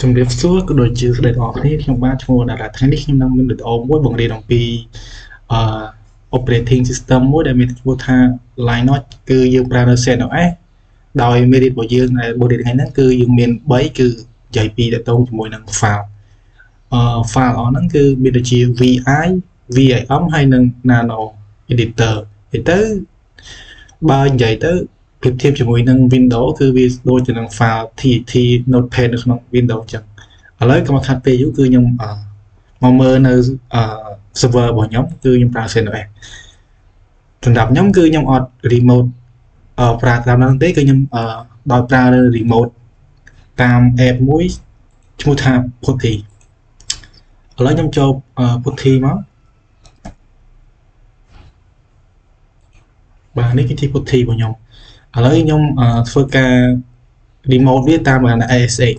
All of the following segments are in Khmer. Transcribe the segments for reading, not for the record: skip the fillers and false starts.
ជំរាបសួរក៏ដូចជាស្ដីទាំងអស់គ្នាខ្ញុំបាទឈ្មោះតារាថ្ងៃនេះខ្ញុំនឹងមានវីដេអូមួយបង្រៀនអំពីអឺ operating system មួយដែលមានឈ្មោះថា Linux គឺយើងប្រើនៅ CentOS ដោយមេរៀនរបស់យើងនៅបទរៀនថ្ងៃហ្នឹងគឺយើងមាន3គឺនិយាយពីតកតងជាមួយនឹង file file អស់ហ្នឹងគឺមានដូចជា VI VIM ហើយនិង Nano Editor ទៅបើនិយាយទៅប្រៀបធៀបជាមួយនឹង Windows គឺវាដូចទៅនឹង file TXT Notepad នៅក្នុង Windows អញ្ចឹងឥឡូវក៏មកខាត់ពេលយូរគឺខ្ញុំមកមើលនៅserver របស់ខ្ញុំគឺខ្ញុំប្រើ CentOS សម្រាប់ខ្ញុំគឺខ្ញុំអត់ remote ប្រើតាមហ្នឹងទេគឺខ្ញុំដោយប្រើ remote តាម app មួយឈ្មោះថា Putty ឥឡូវខ្ញុំចូល Putty មកបាទនេះគឺជា Putty របស់ខ្ញុំឥឡូវខ្ញុំធ្វើការ remote វាតាមរយៈ ASX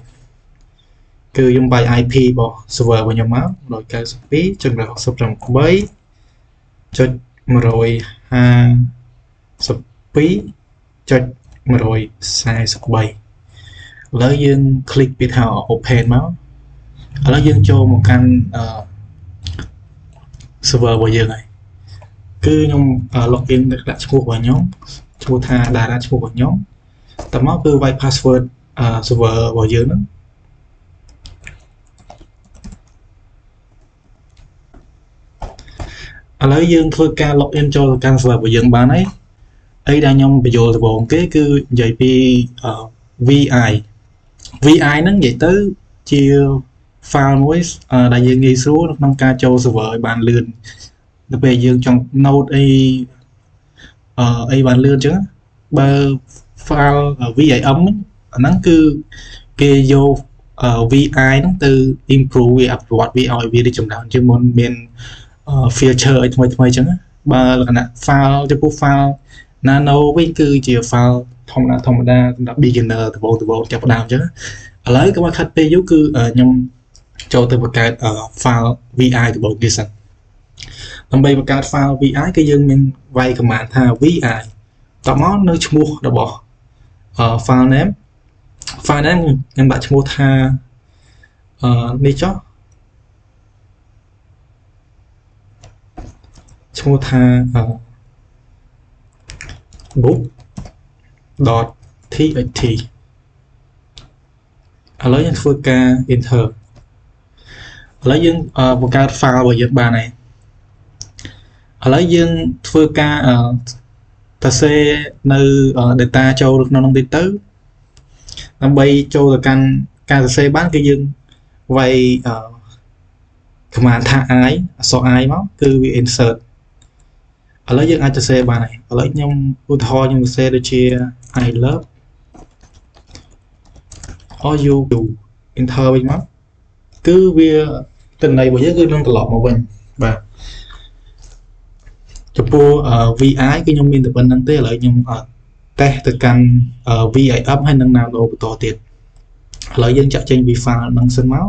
គឺខ្ញុំបាយ IP របស់ server របស់ខ្ញុំមក 192.168.152.143 ឥឡូវយើង click ពីថា open មកឥឡូវយើងចូលមកកាន់server របស់យើងហើយគឺខ្ញុំ login ដាក់ឈ្មោះរបស់ខ្ញុំឈ្មោះថាតារាឈ្មោះរបស់ខ្ញុំតមកគឺវាយ password server របស់យើងហ្នឹងឥឡូវយើងធ្វើការ login ចូលទៅកាន់ server របស់យើងបានហើយអីដែលខ្ញុំបញ្យល់ដំបូងគេគឺនិយាយពី VI ហ្នឹងនិយាយទៅជា file មួយដែលយើងងាយស្រួលក្នុងការចូល server ឲ្យបានលឿនទៅពេលយើងចង់ note អីបានលឿនអញ្ចឹងបើ file VIM ហ្នឹងគឺគេយក VI ហ្នឹងទៅ improve វាអភិវឌ្ឍវាឲ្យវារីកចម្រើនជាងមុនមាន feature អីថ្មីអញ្ចឹងបើលក្ខណៈ file ចំពោះ file nano វិញគឺជា file ធម្មតាសម្រាប់ beginner ដំបូងចាប់ផ្ដើមអញ្ចឹងឥឡូវក៏មកខាត់ពេលយូរគឺខ្ញុំចូលទៅបង្កើត file VI ដំបូងទៀតសិនដើម្បីបង្កើត file VI គឺយើងមានវាយ command ថា VI តមកនៅឈ្មោះរបស់ file name ខ្ញុំដាក់ឈ្មោះថានេះចុះឈ្មោះថា book.txt ឥឡូវយើងធ្វើការ enter ឥឡូវយើងបង្កើត file របស់យើងបានហើយឥឡូវយើងធ្វើការសរសេរនៅ data ចូលក្នុងនោះទៅដើម្បីចូលទៅកាន់ការសរសេរបានគឺយើងវាយcommand ថា I អក្សរ I មកគឺវា insert ឥឡូវយើងអាចសរសេរបានហើយឥឡូវខ្ញុំឧទាហរណ៍ខ្ញុំសរសេរដូចជា I love or you enter វិញមកគឺវាទិន្នន័យរបស់យើងគឺនឹងត្រឡប់មកវិញបាទចំពោះ VI គឺខ្ញុំមានតែប៉ុណ្្នឹងទេឥឡូវខ្ញុំតេស្តទៅកាន់ VIM ហើយនឹង Nano បន្តទៀតឥឡូវយើងចាក់ចេញពី file ហ្នឹងសិនមក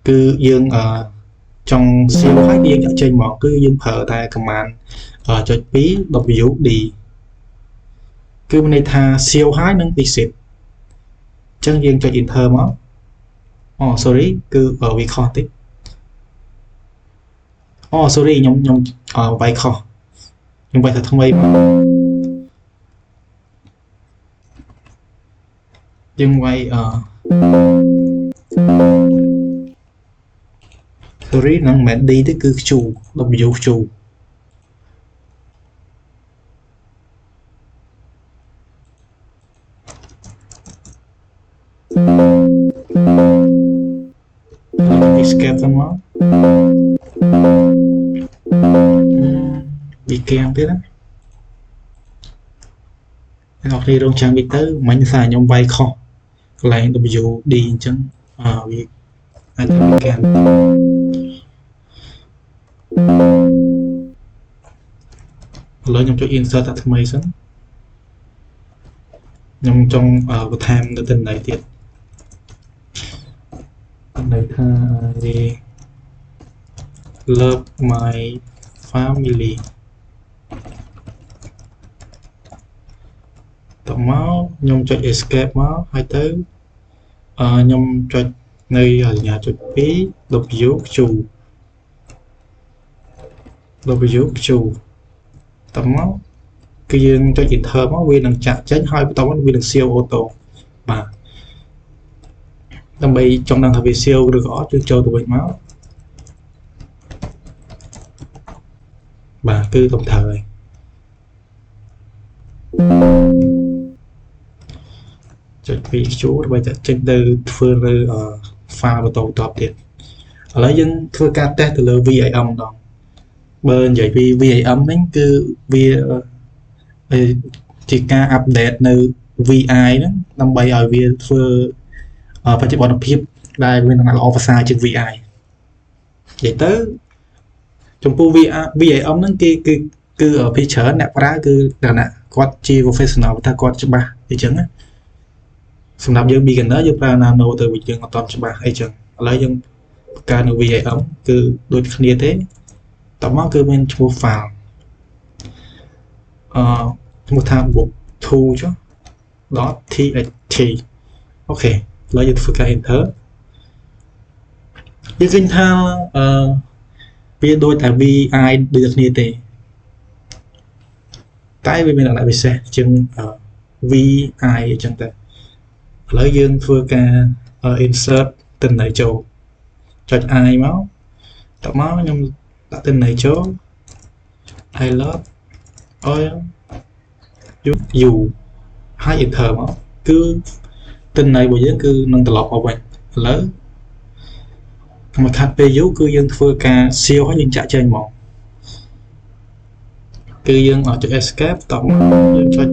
គឺយើងចង់ save ហើយយើងចាក់ចេញមកគឺយើងប្រើតែ command .2 wd គឺមានន័យថា save ហើយនឹង exit អញ្ចឹងយើងចុច enter មកsorry គឺវាខុសតិចsorry ខ្ញុំវាយខុសខ្ញុំវាយថាថ្មីមកយើងវាយsorry នឹងមិនមែន D ទេគឺ Q W Q escape ទៅមកវាគាំងទៀតណាអ្នកគ្នារងចាំវាទៅមិញថាខ្ញុំវាយខុសកន្លែង WD អញ្ចឹងវាអាចទៅគាំងឥឡូវខ្ញុំចុច insert តែថ្មីសិនខ្ញុំចង់បន្ថែមនៅទិន្នន័យទៀតន័យថា I love my family តមកខ្ញុំចុច escape មកហើយទៅខ្ញុំចុចនៅសញ្ញាចុច2 WQ តមកគឺយើងចុច enter មកវានឹងចាក់ចេញហើយបន្តមកវានឹងសៀវអូតូបាទដើម្បីចង់ដឹងថាវាសៀវឬក៏អត់យើងចូលទៅវិញមកបាទគឺកំត្រូវហើយចុច 2Q ដើម្បីចាក់ចេញទៅធ្វើនៅ file បន្តទៀតឥឡូវយើងធ្វើការតេស្តទៅលើ VIM ម្ដងបើនិយាយពី VIM ហ្នឹងគឺវាជាការអាប់ដេតនៅ VI ហ្នឹងដើម្បីឲ្យវាធ្វើបច្ចុប្បន្នភាពដែលមានដំណើរល្អប្រសើរជាង VI និយាយទៅចំពោះ VIM ហ្នឹងគឺភាគច្រើនអ្នកប្រើគឺអ្នកគាត់ជា professional ថាគាត់ច្បាស់អីចឹងណាសម្រាប់យើង beginner យើងប្រើ nano ទៅវិញយើងអត់តច្បាស់អីចឹងឥឡូវយើងបង្កើតនៅ VIM គឺដូចគ្នាទេតមកគឺមានឈ្មោះ file ឈ្មោះថា book2 ចុះ .txt អូខេឥឡូវយើងធ្វើការ enter យើងឃើញថាវាដូចតែ VI ដូចគ្នាទេតែវាមានលក្ខណៈពិសេសជាង VI អញ្ចឹងទៅឥឡូវយើងធ្វើការ insert ទិន្នន័យចូលចុច I មកតមកខ្ញុំដាក់ទិន្នន័យចូល I love oil you ហើយ enter មកគឺទិន្នន័យរបស់យើងគឺនឹងត្រឡប់មកវិញឥឡូវមួយខាត់ពេលយូរគឺយើងធ្វើការសៀវហើយយើងចាក់ចេញមកគឺយើងចុច escape តមកយើងចុច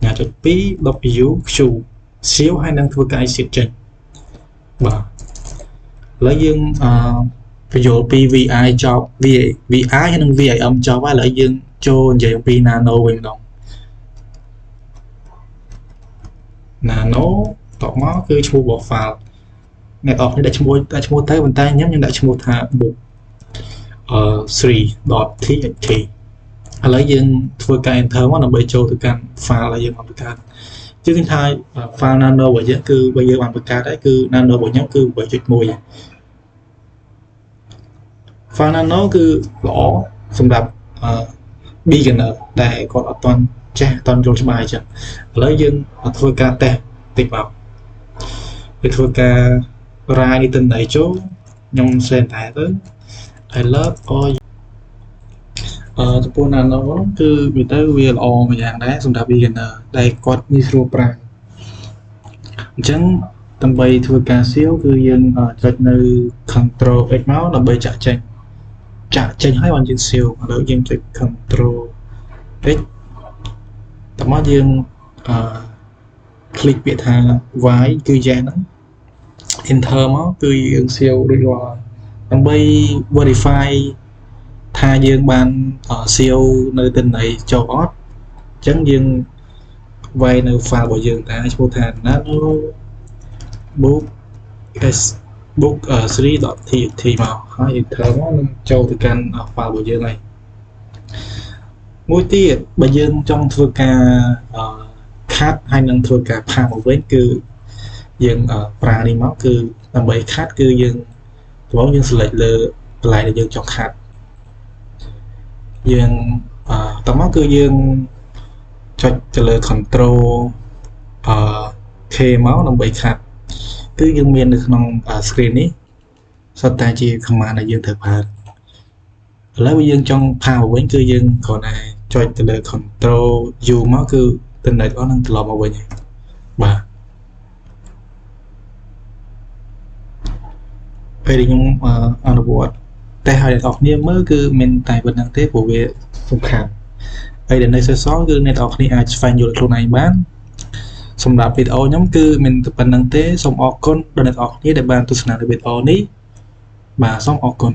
ញ៉ាចុច2 WQ សៀវហើយនឹងធ្វើការ exit ចេញបាទឥឡូវយើងបញ្យល់ពី VI ចប់ VI ហើយនិង VIM ចប់ហើយឥឡូវយើងចូលនិយាយអំពី nano វិញម្ដង nano តមកគឺឈ្មោះរបស់ file អ្នកអរគ្នាដាក់ឈ្មោះទៅប៉ុន្តែខ្ញុំដាក់ឈ្មោះថា book 3.txt ឥឡូវយើងធ្វើការ enter មកដើម្បីចូលទៅកាន់ file ដែលយើងបានបង្កើតយើងឃើញថា file nano របស់យើងគឺបើយើងបានបង្កើតហើយគឺ nano របស់ខ្ញុំគឺ 8.1 file nano គឺល្អសម្រាប់beginner ដែលគាត់អត់ទាន់ចេះអត់ទាន់យល់ច្បាស់អញ្ចឹងឥឡូវយើងធ្វើការតេស្តតិចមកវាធ្វើការរាយនេះទិន្នន័យចូលខ្ញុំសេនតែទៅ I love all ចំពោះ nano គឺវាទៅវាល្អមួយយ៉ាងដែរសម្រាប់ beginner ដែលគាត់ងាយស្រួលប្រើអញ្ចឹងដើម្បីធ្វើការសៀវគឺយើងចុចនៅ control x មកដើម្បីចាក់ចេញហើយបានយើងសៀវឥឡូវយើងចុច control x តមកយើងคลิกពាក្យថា y គឺ yes ហ្នឹង enter មកគឺយើងសៀវដូចរាល់ដើម្បី verify ថាយើងបានសៀវនៅទិន្នន័យចូលអត់អញ្ចឹងយើងវាយនៅ file របស់យើងតែឈ្មោះថា nano book 3.txt មកហើយ enter មកនឹងចូលទៅកាន់ file របស់យើងហើយមួយទៀតបើយើងចង់ធ្វើការខាត់ហើយនឹងធ្វើការផាមកវិញគឺយើងប្រើនេះមកគឺដើម្បីខាត់គឺយើងដំបូងយើង select លើកន្លែងដែលយើងចង់ខាត់យើងតមកគឺយើងចុចទៅលើ control K មកដើម្បីខាត់គឺយើងមាននៅក្នុង screen នេះសុទ្ធតែជា command ដែលយើងត្រូវប្រើឥឡូវយើងចង់ផាមកវិញគឺយើងគ្រាន់តែចុចទៅលើ control U មកគឺទិន្នន័យរបស់នឹងត្រឡប់មកវិញហើយបាទពេលខ្ញុំអនុវត្តតែឲ្យអ្នកនរគ្នាមើលគឺមានតែប៉ុណ្្នឹងទេព្រោះវាសំខាន់ហើយដែលនៅសេសសល់គឺអ្នកនរគ្នាអាចស្វែងយល់ខ្លួនឯងបានសម្រាប់វីដេអូខ្ញុំគឺមានតែប៉ុណ្្នឹងទេសូមអរគុណដល់អ្នកនរគ្នាដែលបានទស្សនាវីដេអូនេះបាទសូមអរគុណ